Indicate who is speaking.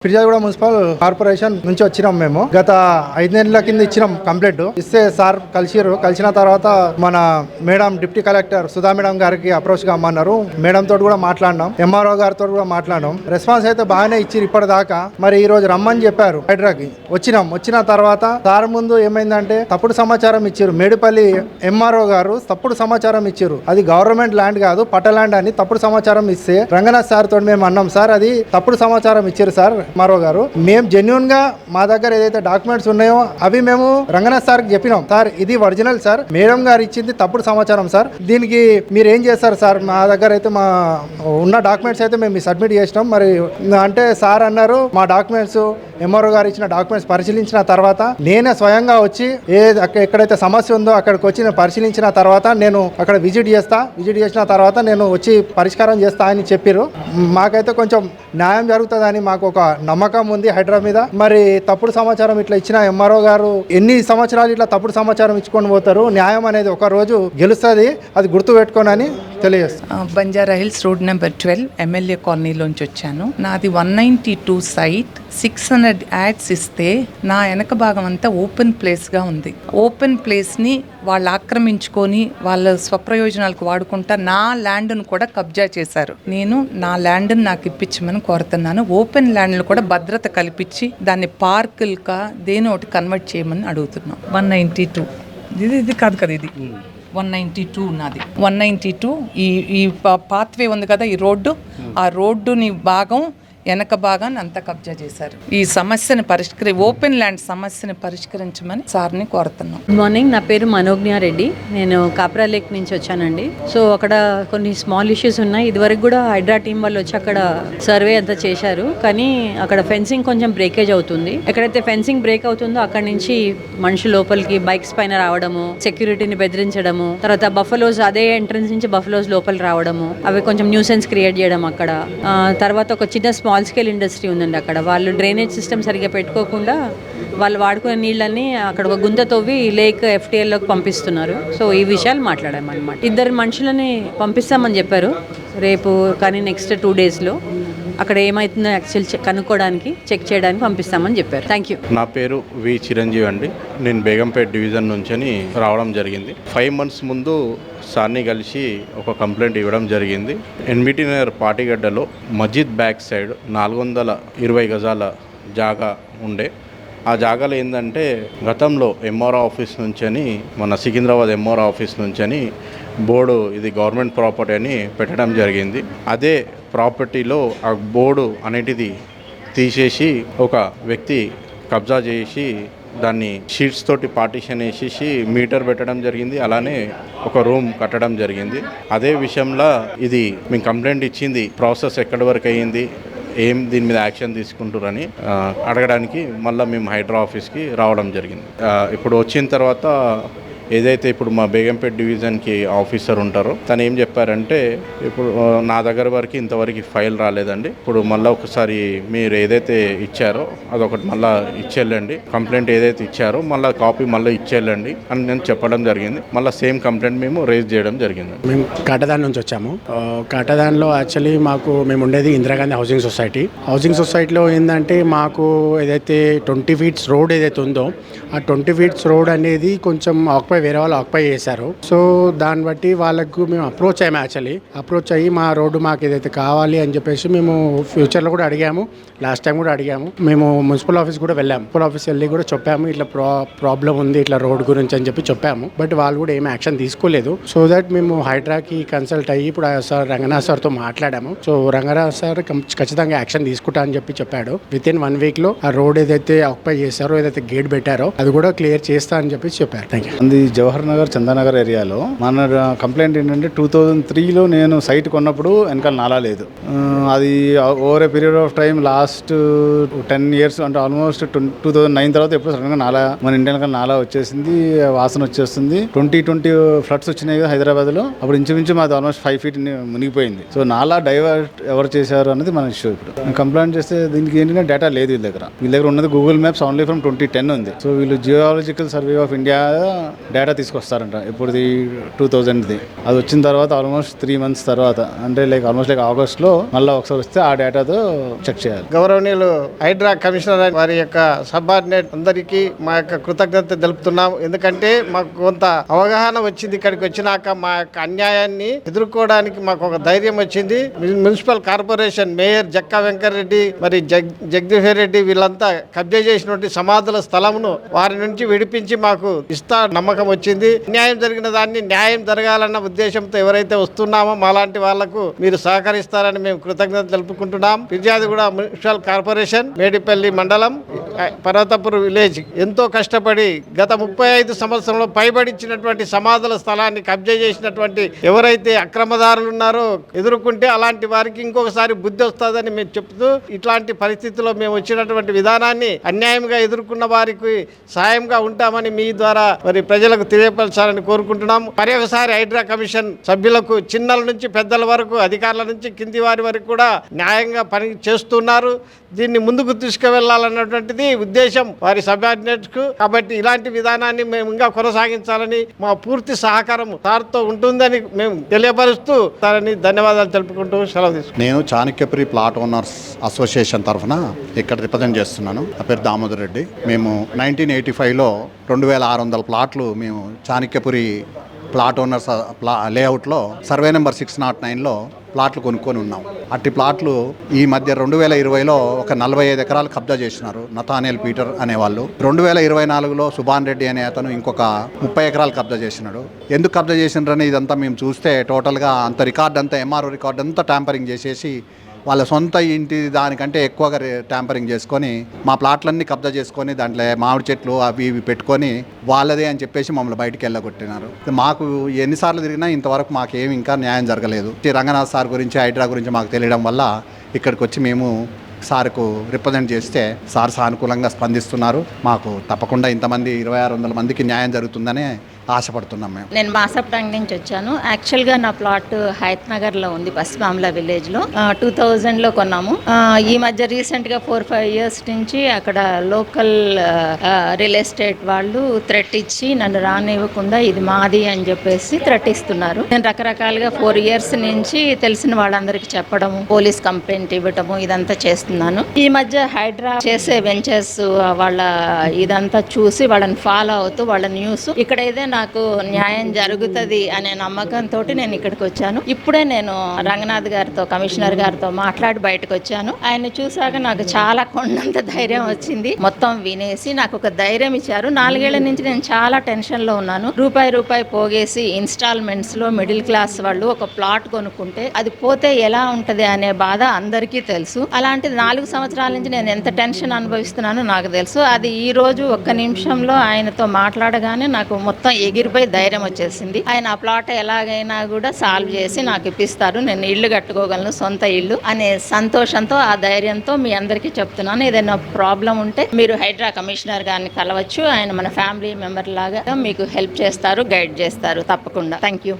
Speaker 1: ఫిర్యాదుగూడ municipal corporation నుంచి వచ్చినాం. మేము గత 5 నెలల కింద ఇచ్చినాం కంప్లైంట్ ఇస్తే సార్ కలిసిన తర్వాత మన madam deputy collector Sudha madam గారికి అప్రోచ్ కామన్నారు. మేడం తోటి కూడా మాట్లాడినాం, ఎంఆర్ఓ గారితో కూడా మాట్లాడినాం. రెస్పాన్స్ అయితే బాగానే ఇచ్చి ఇప్పటిదాకా. మరి ఈ రోజు రమ్మని చెప్పారు హైడ్రాకి. వచ్చిన తర్వాత సార్ ముందు ఏమైందంటే తప్పుడు సమాచారం ఇచ్చారు. మేడిపల్లి ఎంఆర్ఓ గారు తప్పుడు సమాచారం ఇచ్చారు. అది గవర్నమెంట్ ల్యాండ్ కాదు, పట్ట ల్యాండ్ అని తప్పుడు సమాచారం ఇస్తే రంగనాథ్ సార్ తోటి మేము అన్నాం, సార్ అది తప్పుడు సమాచారం ఇచ్చారు సార్ ఎంఆర్ఓ గారు. మేము జెన్యున్ గా మా దగ్గర ఏదైతే డాక్యుమెంట్స్ ఉన్నాయో అవి మేము రంగనాథ్ సార్ కి చెప్పినాం. సార్ ఇది ఒరిజినల్ సార్, మేడం గారు ఇచ్చింది తప్పుడు సమాచారం సార్, దీనికి మీరు ఏం చేస్తారు సార్? మా దగ్గర అయితే మా ఉన్న డాక్యుమెంట్స్ అయితే మేము సబ్మిట్ చేసినాం. మరి అంటే సార్ అన్నారు, మా డాక్యుమెంట్స్ ఎంఆర్ఓ గారు ఇచ్చిన డాక్యుమెంట్స్ పరిశీలించిన తర్వాత నేనే స్వయంగా వచ్చి ఎక్కడైతే సమస్య ఉందో అక్కడికి వచ్చి నేను పరిశీలించిన తర్వాత నేను అక్కడ విజిట్ చేసిన తర్వాత నేను వచ్చి పరిష్కారం చేస్తా అని చెప్పారు. మాకైతే కొంచెం న్యాయం జరుగుతుందని మాకు ఒక నమ్మకం ఉంది హైడ్రా మీద. మరి తప్పుడు సమాచారం ఇట్లా ఇచ్చిన ఎంఆర్ఓ గారు ఎన్ని సంవత్సరాలు ఇట్లా తప్పుడు సమాచారం ఇచ్చుకొని పోతారు? న్యాయం అనేది ఒక రోజు గెలుస్తుంది, అది గుర్తు పెట్టుకోనని తెలియజేస్తాను.
Speaker 2: Banjara Hills road number 12 MLA కాలనీలోంచి వచ్చాను. నాది 192 సైట్ 600 యాడ్స్ ఇస్తే నా వెనక భాగం అంతా ఓపెన్ ప్లేస్గా ఉంది. ఓపెన్ ప్లేస్ని వాళ్ళు ఆక్రమించుకొని వాళ్ళ స్వప్రయోజనాలకు వాడుకుంటా నా ల్యాండ్ను కూడా కబ్జా చేశారు. నేను నా ల్యాండ్ని నాకు ఇప్పించమని కోరుతున్నాను. ఓపెన్ ల్యాండ్లు కూడా భద్రత కల్పించి దాన్ని పార్కులుగా దేని ఒకటి కన్వర్ట్ చేయమని అడుగుతున్నాం. 192 ఇది కాదు కదా, ఇది 192 నాది. 192 ఈ పాత్వే ఉంది కదా, ఈ రోడ్డు, ఆ రోడ్డుని భాగం వెనక భాగాన్ని అంతా కబ్జా చేశారు. ఈ సమస్యను ఓపెన్ ల్యాండ్ సమస్యను పరిష్కరించమని సార్ని కోరుతున్నాం.
Speaker 3: గుడ్ మార్నింగ్, నా పేరు మనోజ్ఞ రెడ్డి. నేను కాప్రా లేక్ నుంచి వచ్చానండి. సో అక్కడ కొన్ని స్మాల్ ఇష్యూస్ ఉన్నాయి. ఇదివరకు కూడా హైడ్రా టీం వాళ్ళు వచ్చి అక్కడ సర్వే అంతా చేశారు, కానీ అక్కడ ఫెన్సింగ్ కొంచెం బ్రేకేజ్ అవుతుంది. ఎక్కడైతే ఫెన్సింగ్ బ్రేక్ అవుతుందో అక్కడ నుంచి మనుషులు లోపలికి బైక్స్ పైన రావడము, సెక్యూరిటీని బెదిరించడము, తర్వాత బఫలోస్ అదే ఎంట్రన్స్ నుంచి బఫలోస్ లోపలికి రావడము, అవి కొంచెం న్యూసెన్స్ క్రియేట్ చేయడం అక్కడ. తర్వాత ఒక చిన్న స్మాల్ స్కేల్ ఇండస్ట్రీ ఉందండి అక్కడ. వాళ్ళు డ్రైనేజ్ సిస్టమ్ సరిగ్గా పెట్టుకోకుండా వాళ్ళు వాడుకునే నీళ్ళని అక్కడ ఒక గుంత తవ్వి లేక్ FTLలోకి పంపిస్తున్నారు. సో ఈ విషయాలు మాట్లాడామన్నమాట. 2 మనుషులని పంపిస్తామని చెప్పారు రేపు, కానీ నెక్స్ట్ 2 డేస్లో అక్కడ ఏమవుతుందో యాక్చువల్ కనుక్కోవడానికి చెక్ చేయడానికి పంపిస్తామని చెప్పారు. Thank you.
Speaker 4: నా పేరు వి చిరంజీవి అండి. నేను బేగంపేట డివిజన్ నుంచి రావడం జరిగింది. 5 months ముందు సార్ని కలిసి ఒక కంప్లైంట్ ఇవ్వడం జరిగింది. ఎన్బిటి నగర్ పాటిగడ్డలో మస్జిద్ బ్యాక్ సైడ్ 420 గజాల జాగా ఉండే. ఆ జాగాలో ఏంటంటే గతంలో ఎంఆర్ఓ ఆఫీస్ నుంచని, మన సికింద్రాబాద్ ఎంఆర్ఓ ఆఫీస్ నుంచని బోర్డు ఇది గవర్నమెంట్ ప్రాపర్టీ అని పెట్టడం జరిగింది. అదే ప్రాపర్టీలో ఆ బోర్డు అనేటిది తీసేసి ఒక వ్యక్తి కబ్జా చేసి దాన్ని షీట్స్ తోటి పార్టీషన్ వేసేసి మీటర్ పెట్టడం జరిగింది. అలానే ఒక రూమ్ కట్టడం జరిగింది. అదే విషయంలో ఇది మేము కంప్లైంట్ ఇచ్చింది, ప్రాసెస్ ఎక్కడి వరకు అయ్యింది, దీని మీద యాక్షన్ తీసుకుంటారని అడగడానికి మళ్ళీ మేము హైడ్రా ఆఫీస్కి రావడం జరిగింది. ఇప్పుడు వచ్చిన తర్వాత ఏదైతే ఇప్పుడు మా బేగంపేట డివిజన్కి ఆఫీసర్ ఉంటారో తను ఏం చెప్పారంటే, ఇప్పుడు నా దగ్గర వరకు ఇంతవరకు ఫైల్ రాలేదండి, ఇప్పుడు మళ్ళీ ఒకసారి మీరు ఏదైతే ఇచ్చారో అదొకటి మళ్ళీ ఇచ్చేళ్ళండి, కంప్లైంట్ ఏదైతే ఇచ్చారో మళ్ళీ కాపీ మళ్ళీ ఇచ్చేళ్ళండి అని నేను చెప్పడం జరిగింది. మళ్ళీ సేమ్ కంప్లైంట్ మేము రేజ్ చేయడం జరిగింది.
Speaker 5: మేము కాటదాన్ నుంచి వచ్చాము. కాటదాన్లో యాక్చువల్లీ మేము ఉండేది ఇందిరాగాంధీ హౌసింగ్ సొసైటీలో ఏంటంటే మాకు ఏదైతే 20 feet రోడ్ ఏదైతే ఉందో ఆ 20 feet రోడ్ అనేది కొంచెం వేరే వాళ్ళు ఆక్యుపై చేశారు. సో దాన్ని బట్టి వాళ్ళకు మేము అప్రోచ్ అయ్యి మా రోడ్డు మాకు ఏదైతే కావాలి అని చెప్పేసి మేము ఫ్యూచర్లో కూడా అడిగాము, లాస్ట్ టైం కూడా అడిగాము. మేము మున్సిపల్ ఆఫీస్ కూడా వెళ్ళాము. మున్సిపల్ ఆఫీస్ వెళ్ళి కూడా చెప్పాము, ఇట్లా ప్రాబ్లం ఉంది ఇట్లా రోడ్ గురించి అని చెప్పాము. బట్ వాళ్ళు కూడా ఏమి యాక్షన్ తీసుకోలేదు. సో దట్ మేము హైడ్రాకి కన్సల్ట్ అయ్యి ఇప్పుడు సార్ రంగనాథ్ సార్తో మాట్లాడాము. సో రంగనాథ్ సార్ ఖచ్చితంగా యాక్షన్ తీసుకుంటా అని చెప్పాడు. విత్ ఇన్ 1 weekలో ఆ రోడ్ ఏదైతే ఆక్యుపై చేశారో, ఏదైతే గేట్ పెట్టారో అది కూడా క్లియర్ చేస్తా అని చెప్పారు. Thank you.
Speaker 6: జవహర్ నగర్ చందానగర్ ఏరియాలో మన కంప్లైంట్ ఏంటంటే 2003లో నేను సైట్ కొన్నప్పుడు వెనకాల నాలా లేదు. అది over a period of time last 10 years అంటే ఆల్మోస్ట్ 2009 తర్వాత ఎప్పుడు సడన్గా నాలా మన ఇంటి వెనకాల నాలా వచ్చేసింది, వాసన వచ్చేస్తుంది. 2020 ఫ్లడ్స్ వచ్చినాయి కదా హైదరాబాద్లో, అప్పుడు ఇంచుమించు మాది ఆల్మోస్ట్ 5 feet మునిగిపోయింది. సో నాలా డైవర్ట్ ఎవరు చేశారు అనేది మన ఇష్యూ. ఇప్పుడు కంప్లైంట్ చేస్తే దీనికి ఏంటంటే డేటా లేదు వీళ్ళ దగ్గర ఉన్నది గూగుల్ మ్యాప్స్ ఓన్లీ ఫ్రమ్ 2010 ఉంది. సో వీళ్ళు Geological Survey of India data తీసుకొస్తారంట. ఇప్పుడు 2000ది అది వచ్చిన తర్వాత ఆల్మోస్ట్ 3 months తర్వాత, అంటే ఆల్మోస్ట్ ఆగస్ట్లో మళ్ళీ ఒకసారి వస్తే ఆ డేటాతో చెక్ చేయాలి.
Speaker 7: గౌరవనీయులు హైడ్రా కమిషనర్ వారి యొక్క సబార్డినేట్ అందరికీ మా యొక్క కృతజ్ఞత తెలుపుతున్నాం. ఎందుకంటే మాకు కొంత అవగాహన వచ్చింది. ఇక్కడికి వచ్చినాక మా యొక్క అన్యాయాన్ని ఎదుర్కోవడానికి మాకు ఒక ధైర్యం వచ్చింది. Municipal corporation mayor Jakka Venkatareddy మరి జగదీశ్వర్ రెడ్డి వీళ్ళంతా కబ్జా చేసినటువంటి సమాధుల స్థలమును వారి నుంచి విడిపించి మాకు నమ్మకం వచ్చింది. న్యాయం జరిగిన దాన్ని న్యాయం జరగాలన్న ఉద్దేశంతో ఎవరైతే వస్తున్నామో మాలాంటి వాళ్లకు మీరు సహకరిస్తారని మేము కృతజ్ఞత తెలుపుకుంటున్నాం. ఫిర్యాదిగూడ మున్సిపల్ కార్పొరేషన్ మేడిపల్లి మండలం పర్వతపూర్ విలేజ్ ఎంతో కష్టపడి గత 35 సంవత్సరంలో పైబడిచ్చినటువంటి సమాధుల స్థలాన్ని కబ్జా చేసినటువంటి ఎవరైతే అక్రమదారులు ఉన్నారో ఎదుర్కొంటే అలాంటి వారికి ఇంకొకసారి బుద్ధి వస్తుందని మేము చెప్తూ, ఇట్లాంటి పరిస్థితుల్లో మేము వచ్చినటువంటి విధానాన్ని అన్యాయంగా ఎదుర్కొన్న వారికి సాయంగా ఉంటామని మీ ద్వారా మరి ప్రజలకు తెలియపరచాలని కోరుకుంటున్నాం. మరి ఒకసారి హైడ్రా కమిషన్ సభ్యులకు చిన్నల నుంచి పెద్దల వరకు, అధికారుల నుంచి కింది వారి వరకు కూడా న్యాయంగా పని చేస్తున్నారు. దీన్ని ముందుకు తీసుకువెళ్లాలన్నటువంటిది ఉద్దేశం వారి సబార్డినేట్స్కు. కాబట్టి ఇలాంటి విధానాన్ని మేము ఇంకా కొనసాగించాలని మా పూర్తి సహకారం సార్తో ఉంటుందని మేము తెలియపరుస్తూ సారని ధన్యవాదాలు తెలుపుకుంటూ సెలవు తీసుకుంటాం.
Speaker 8: నేను చాణక్యపురి ప్లాట్ ఓనర్స్ అసోసియేషన్ తరఫున ఇక్కడ రిప్రజెంట్ చేస్తున్నాను. నా పేరు దామోదర్ రెడ్డి. మేము 1985లో 2600 ప్లాట్లు మేము చాణక్యపురి ప్లాట్ ఓనర్స్ లేఅవుట్లో సర్వే నెంబర్ 609లో ప్లాట్లు కొనుక్కొని ఉన్నాం. అట్టి ప్లాట్లు ఈ మధ్య 2020లో ఒక 45 ఎకరాలు కబ్జా చేసినారు నతానియల్ పీటర్ అనేవాళ్ళు. 2024లో సుభాన్ రెడ్డి అనే అతను ఇంకొక 30 ఎకరాలు కబ్జా చేసినాడు. ఎందుకు కబ్జా చేసినారని ఇదంతా మేము చూస్తే టోటల్గా అంత రికార్డ్ అంతా ఎంఆర్ఓ రికార్డ్ అంతా ట్యాంపరింగ్ చేసేసి వాళ్ళ సొంత ఇంటి దానికంటే ఎక్కువగా ట్యాంపరింగ్ చేసుకొని మా ప్లాట్లన్నీ కబ్జా చేసుకొని దాంట్లో మామిడి చెట్లు అవి ఇవి పెట్టుకొని వాళ్ళదే అని చెప్పేసి మమ్మల్ని బయటికి వెళ్ళగొట్టినారు. మాకు ఎన్నిసార్లు తిరిగినా ఇంతవరకు మాకేమి ఇంకా న్యాయం జరగలేదు. రంగనాథ్ సార్ గురించి హైడ్రా గురించి మాకు తెలియడం వల్ల ఇక్కడికి వచ్చి మేము సార్కు రిప్రజెంట్ చేస్తే సార్ సానుకూలంగా స్పందిస్తున్నారు. మాకు తప్పకుండా ఇంతమంది 2600 మందికి న్యాయం జరుగుతుందనే ఆశపడుతున్నాం.
Speaker 9: నేను మాసప్టాంగ్ నుంచి వచ్చాను. యాక్చువల్గా నా ప్లాట్ హయత్ నగర్లో ఉంది, పశ్చిమాంలా విలేజ్లో. 2000లో కొన్నాము. ఈ మధ్య రీసెంట్గా 4-5 years నుంచి అక్కడ లోకల్ రియల్ ఎస్టేట్ వాళ్ళు థ్రెట్ ఇచ్చి నన్ను రానివ్వకుండా ఇది మాది అని చెప్పేసి థ్రెట్ ఇస్తున్నారు. నేను రకరకాలుగా 4 years నుంచి తెలిసిన వాళ్ళందరికీ చెప్పడము, పోలీస్ కంప్లైంట్ ఇవ్వటము ఇదంతా చేస్తున్నాను. ఈ మధ్య హైడ్రా చేసే వెంచర్స్ వాళ్ళ ఇదంతా చూసి వాళ్ళని ఫాలో అవుతూ వాళ్ళ న్యూస్ ఇక్కడ ఏదైనా నాకు న్యాయం జరుగుతుంది అనే నమ్మకంతో నేను ఇక్కడికి వచ్చాను. ఇప్పుడే నేను రంగనాథ్ గారితో, కమిషనర్ గారితో మాట్లాడి బయటకు వచ్చాను. ఆయన చూసాక నాకు చాలా కొండంత ధైర్యం వచ్చింది. మొత్తం వినేసి నాకు ఒక ధైర్యం ఇచ్చారు. 4 ఏళ్ల నుంచి నేను చాలా టెన్షన్ లో ఉన్నాను. రూపాయి పోగేసి ఇన్స్టాల్మెంట్స్ లో మిడిల్ క్లాస్ వాళ్ళు ఒక ప్లాట్ కొనుక్కుంటే అది పోతే ఎలా ఉంటది అనే బాధ అందరికీ తెలుసు. అలాంటిది 4 సంవత్సరాల నుంచి నేను ఎంత టెన్షన్ అనుభవిస్తున్నానో నాకు తెలుసు. అది ఈ రోజు ఒక్క నిమిషంలో ఆయనతో మాట్లాడగానే నాకు మొత్తం ఎగిరిపోయి ధైర్యం వచ్చేసింది. ఆయన ఆ ప్లాట్ ఎలాగైనా కూడా సాల్వ్ చేసి నాకు ఇప్పిస్తారు, నేను ఇల్లు కట్టుకోగలను, సొంత ఇల్లు అనే సంతోషంతో ఆ ధైర్యంతో మీ అందరికీ చెప్తున్నాను. ఏదైనా ప్రాబ్లం ఉంటే మీరు హైడ్రా కమిషనర్ గారిని కలవచ్చు. ఆయన మన ఫ్యామిలీ మెంబర్ లాగా మీకు హెల్ప్ చేస్తారు, గైడ్ చేస్తారు తప్పకుండా. Thank you.